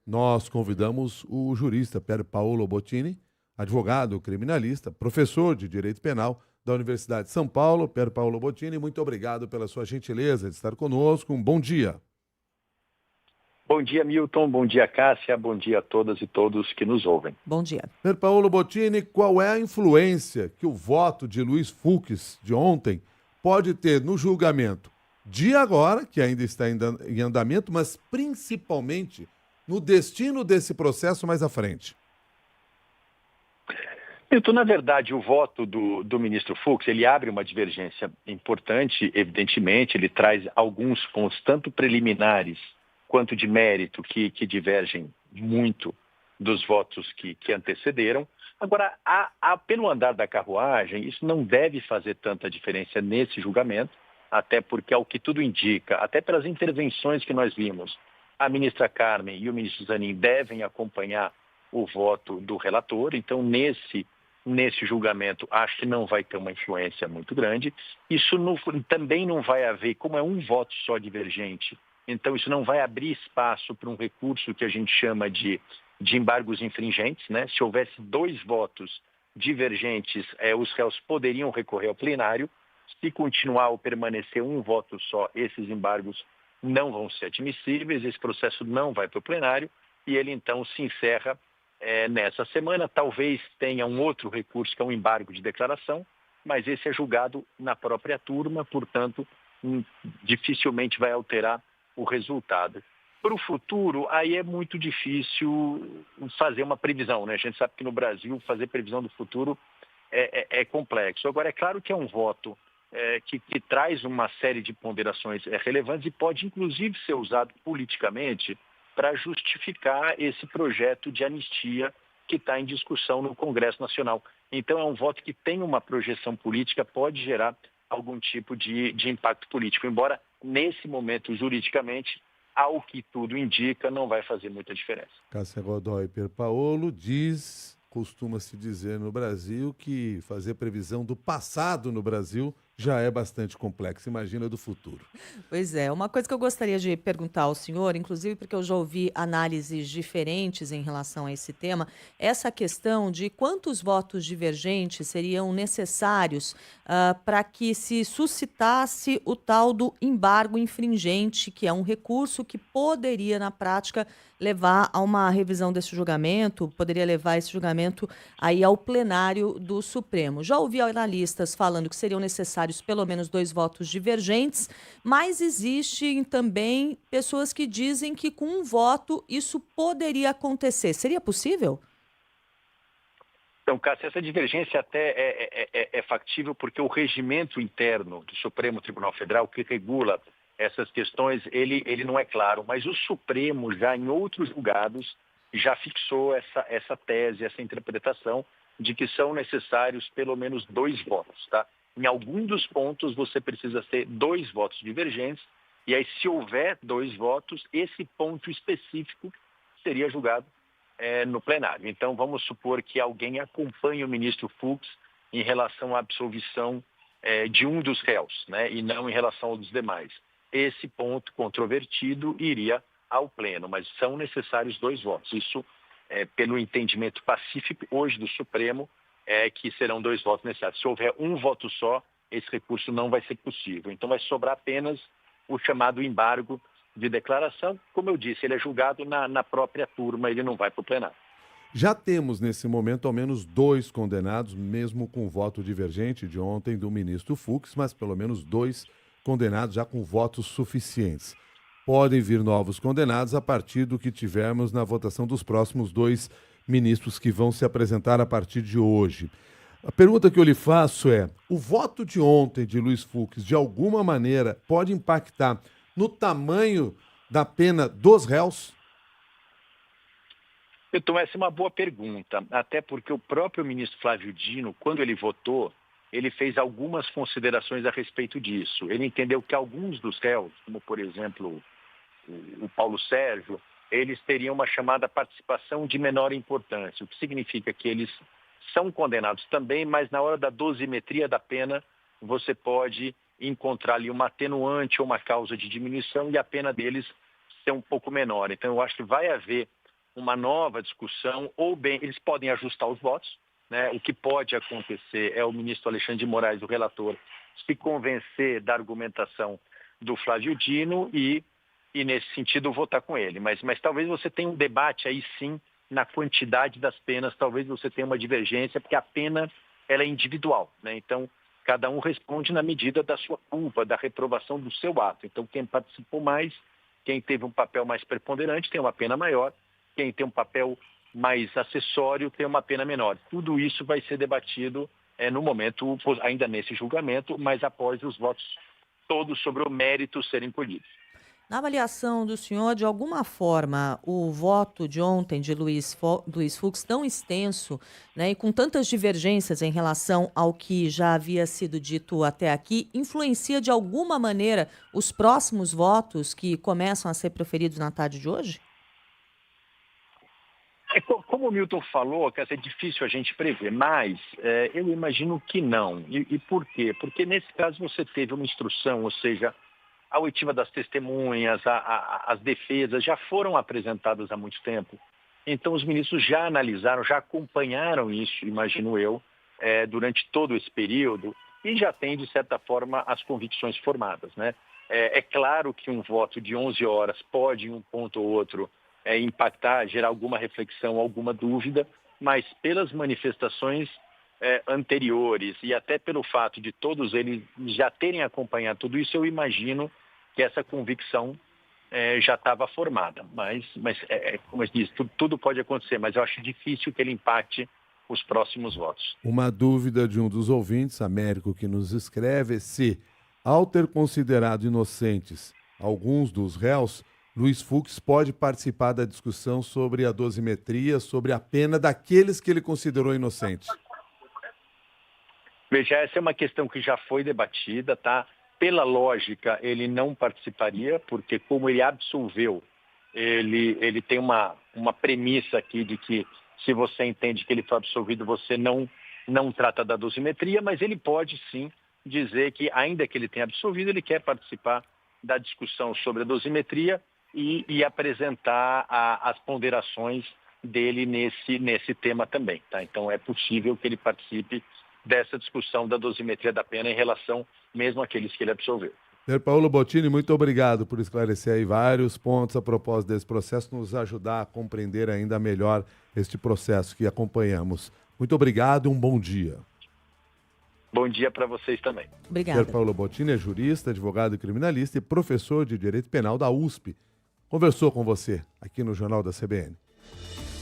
Nós convidamos o jurista Pier Paolo Bottini, advogado criminalista, professor de Direito Penal da Universidade de São Paulo. Pier Paolo Bottini, muito obrigado pela sua gentileza de estar conosco. Um bom dia. Bom dia, Milton. Bom dia, Cássia. Bom dia a todas e todos que nos ouvem. Bom dia. Pier Paolo Bottini, qual é a influência que o voto de Luiz Fux de ontem pode ter no julgamento de agora, que ainda está em andamento, mas principalmente no destino desse processo mais à frente? Milton, na verdade, o voto do ministro Fux, ele abre uma divergência importante, evidentemente, ele traz alguns pontos, tanto preliminares quanto de mérito, que divergem muito dos votos que antecederam. Agora, pelo andar da carruagem, isso não deve fazer tanta diferença nesse julgamento, até porque, ao que tudo indica, até pelas intervenções que nós vimos, a ministra Carmen e o ministro Zanin devem acompanhar o voto do relator. Então, nesse julgamento, acho que não vai ter uma influência muito grande. Isso também não vai haver, como é um voto só divergente, então isso não vai abrir espaço para um recurso que a gente chama de embargos infringentes, né? Se houvesse 2 votos divergentes, os réus poderiam recorrer ao plenário. Se continuar ou permanecer um voto só, esses embargos não vão ser admissíveis, esse processo não vai para o plenário e ele então se encerra nessa semana. Talvez tenha um outro recurso, que é um embargo de declaração, mas esse é julgado na própria turma, portanto, dificilmente vai alterar o resultado. Para o futuro, aí é muito difícil fazer uma previsão, né? A gente sabe que no Brasil fazer previsão do futuro é complexo. Agora, é claro que é um voto que traz uma série de ponderações relevantes e pode, inclusive, ser usado politicamente para justificar esse projeto de anistia que está em discussão no Congresso Nacional. Então, é um voto que tem uma projeção política, pode gerar algum tipo de impacto político, embora, nesse momento, juridicamente, ao que tudo indica, não vai fazer muita diferença. Cássia Godoy Pier Paolo costuma-se dizer no Brasil que fazer previsão do passado no Brasil já é bastante complexo. Imagina do futuro. Pois é, uma coisa que eu gostaria de perguntar ao senhor, inclusive porque eu já ouvi análises diferentes em relação a esse tema, essa questão de quantos votos divergentes seriam necessários para que se suscitasse o tal do embargo infringente, que é um recurso que poderia, na prática, levar a uma revisão desse julgamento, poderia levar esse julgamento aí ao plenário do Supremo. Já ouvi analistas falando que seriam necessários pelo menos 2 votos divergentes, mas existem também pessoas que dizem que com um voto isso poderia acontecer. Seria possível? Então, Cássio, essa divergência até é factível porque o regimento interno do Supremo Tribunal Federal, que regula essas questões, ele não é claro, mas o Supremo já em outros julgados já fixou essa tese, essa interpretação de que são necessários pelo menos 2 votos, tá? Em algum dos pontos você precisa ter 2 votos divergentes e aí se houver 2 votos, esse ponto específico seria julgado no plenário. Então vamos supor que alguém acompanhe o ministro Fux em relação à absolvição de um dos réus, né, e não em relação aos demais. Esse ponto controvertido iria ao pleno, mas são necessários 2 votos. Isso, pelo entendimento pacífico hoje do Supremo, que serão 2 votos necessários. Se houver um voto só, esse recurso não vai ser possível. Então vai sobrar apenas o chamado embargo de declaração. Como eu disse, ele é julgado na própria turma, ele não vai para o plenário. Já temos, nesse momento, ao menos 2 condenados, mesmo com o voto divergente de ontem do ministro Fux, mas pelo menos 2 condenados já com votos suficientes. Podem vir novos condenados a partir do que tivermos na votação dos próximos 2 ministros que vão se apresentar a partir de hoje. A pergunta que eu lhe faço é: o voto de ontem de Luiz Fux, de alguma maneira, pode impactar no tamanho da pena dos réus? Então, essa é uma boa pergunta, até porque o próprio ministro Flávio Dino, quando ele votou, ele fez algumas considerações a respeito disso. Ele entendeu que alguns dos réus, como por exemplo o Paulo Sérgio, eles teriam uma chamada participação de menor importância, o que significa que eles são condenados também, mas na hora da dosimetria da pena, você pode encontrar ali uma atenuante ou uma causa de diminuição e a pena deles ser um pouco menor. Então, eu acho que vai haver uma nova discussão, ou bem, eles podem ajustar os votos, né? O que pode acontecer é o ministro Alexandre de Moraes, o relator, se convencer da argumentação do Flávio Dino e nesse sentido, votar com ele. Mas talvez você tenha um debate aí sim na quantidade das penas, talvez você tenha uma divergência, porque a pena ela é individual, né? Então, cada um responde na medida da sua culpa, da reprovação do seu ato. Então, quem participou mais, quem teve um papel mais preponderante tem uma pena maior, quem tem um papel mais acessório tem uma pena menor. Tudo isso vai ser debatido no momento, ainda nesse julgamento, mas após os votos todos sobre o mérito serem colhidos. Na avaliação do senhor, de alguma forma, o voto de ontem de Luiz Fux, tão extenso, né, e com tantas divergências em relação ao que já havia sido dito até aqui, influencia de alguma maneira os próximos votos que começam a ser proferidos na tarde de hoje? Como o Milton falou, que é difícil a gente prever, mas eu imagino que não. E por quê? Porque nesse caso você teve uma instrução, ou seja, a oitiva das testemunhas, as defesas já foram apresentadas há muito tempo. Então, os ministros já analisaram, já acompanharam isso, imagino eu, durante todo esse período e já têm, de certa forma, as convicções formadas, né? É claro que um voto de 11 horas pode, em um ponto ou outro, impactar, gerar alguma reflexão, alguma dúvida, mas pelas manifestações anteriores e até pelo fato de todos eles já terem acompanhado tudo isso, eu imagino que essa convicção já estava formada. Mas como eu disse, tudo pode acontecer, mas eu acho difícil que ele impacte os próximos votos. Uma dúvida de um dos ouvintes, Américo, que nos escreve, se, ao ter considerado inocentes alguns dos réus, Luiz Fux pode participar da discussão sobre a dosimetria, sobre a pena daqueles que ele considerou inocentes. Veja, essa é uma questão que já foi debatida, tá? Pela lógica, ele não participaria, porque como ele absolveu, ele tem uma premissa aqui de que se você entende que ele foi absolvido, você não trata da dosimetria, mas ele pode sim dizer que, ainda que ele tenha absolvido, ele quer participar da discussão sobre a dosimetria e apresentar as ponderações dele nesse tema também, tá? Então é possível que ele participe dessa discussão da dosimetria da pena em relação mesmo àqueles que ele absolveu. Paulo Bottini, muito obrigado por esclarecer aí vários pontos a propósito desse processo, nos ajudar a compreender ainda melhor este processo que acompanhamos. Muito obrigado e um bom dia. Bom dia para vocês também. Obrigada. Paulo Bottini é jurista, advogado criminalista e professor de Direito Penal da USP. Conversou com você aqui no Jornal da CBN.